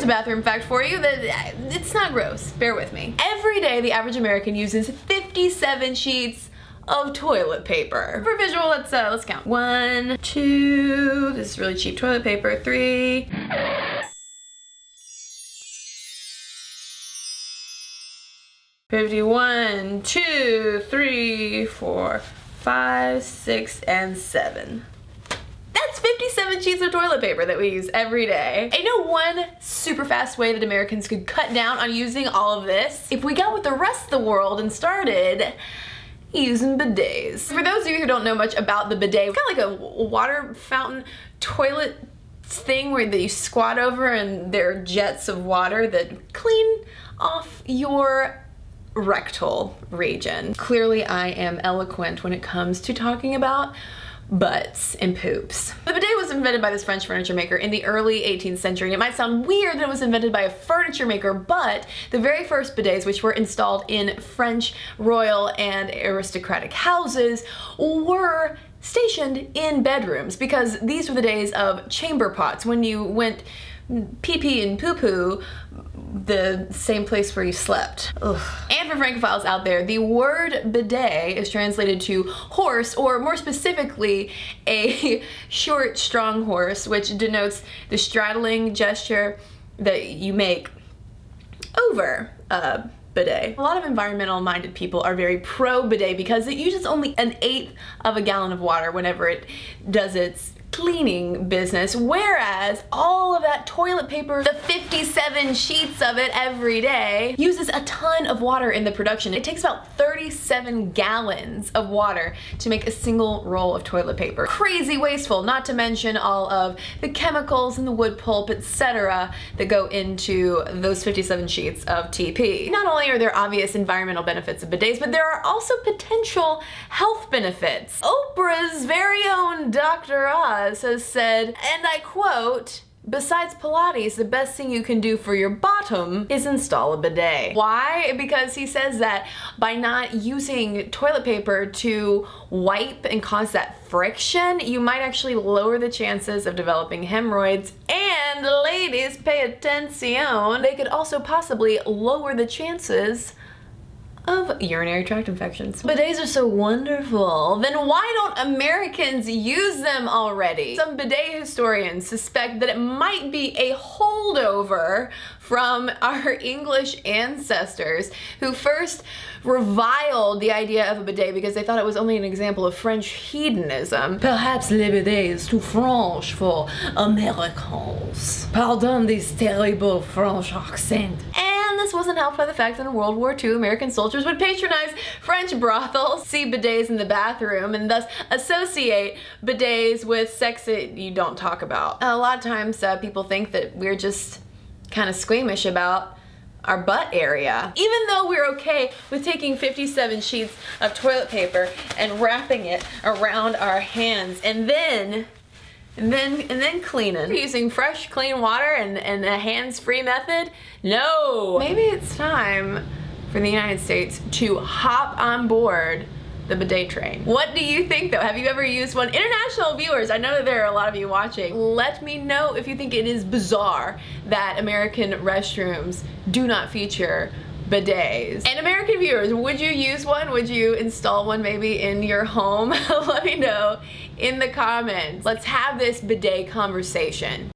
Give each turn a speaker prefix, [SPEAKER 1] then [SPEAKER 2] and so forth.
[SPEAKER 1] a bathroom fact for you that it's not gross. Bear with me. Every day, the average American uses 57 sheets of toilet paper. For visual, let's count. 1, 2, this is really cheap toilet paper, 3. $51, 2, 3, 4, 5, 6, and 7. That's 57 sheets of toilet paper that we use every day. And you know one super fast way that Americans could cut down on using all of this? If we got with the rest of the world and started using bidets. For those of you who don't know much about the bidet, it's kind of like a water fountain toilet thing where you squat over and there are jets of water that clean off your rectal region. Clearly I am eloquent when it comes to talking about butts and poops. The bidet was invented by this French furniture maker in the early 18th century. And it might sound weird that it was invented by a furniture maker, but the very first bidets, which were installed in French royal and aristocratic houses, were stationed in bedrooms because these were the days of chamber pots, when you went pee-pee and poo-poo the same place where you slept. Ugh. And for francophiles out there, the word bidet is translated to horse, or more specifically, a short, strong horse, which denotes the straddling gesture that you make over a bidet. A lot of environmental minded people are very pro bidet because it uses only 1/8 of a gallon of water whenever it does its cleaning business, whereas all of that toilet paper, the 57 sheets of it every day, uses a ton of water in the production. It takes about 37 gallons of water to make a single roll of toilet paper. Crazy wasteful, not to mention all of the chemicals and the wood pulp, etc. that go into those 57 sheets of TP. Not only are there obvious environmental benefits of bidets, but there are also potential health benefits. Oprah's very own Dr. Oz has said, and I quote, "Besides Pilates, the best thing you can do for your bottom is install a bidet." Why? Because he says that by not using toilet paper to wipe and cause that friction, you might actually lower the chances of developing hemorrhoids. And ladies, pay attention, they could also possibly lower the chances of urinary tract infections. Bidets are so wonderful. Then why don't Americans use them already? Some bidet historians suspect that it might be a holdover from our English ancestors who first reviled the idea of a bidet because they thought it was only an example of French hedonism. Perhaps le bidet is too French for Americans. Pardon this terrible French accent. And this wasn't helped by the fact that in World War II, American soldiers would patronize French brothels, see bidets in the bathroom, and thus associate bidets with sex that you don't talk about. A lot of times people think that we're just kind of squeamish about our butt area. Even though we're okay with taking 57 sheets of toilet paper and wrapping it around our hands and then cleaning. Using fresh, clean water and a hands-free method? No! Maybe it's time for the United States to hop on board the bidet train. What do you think though? Have you ever used one? International viewers, I know that there are a lot of you watching. Let me know if you think it is bizarre that American restrooms do not feature bidets. And American viewers, would you use one? Would you install one maybe in your home? Let me know in the comments. Let's have this bidet conversation.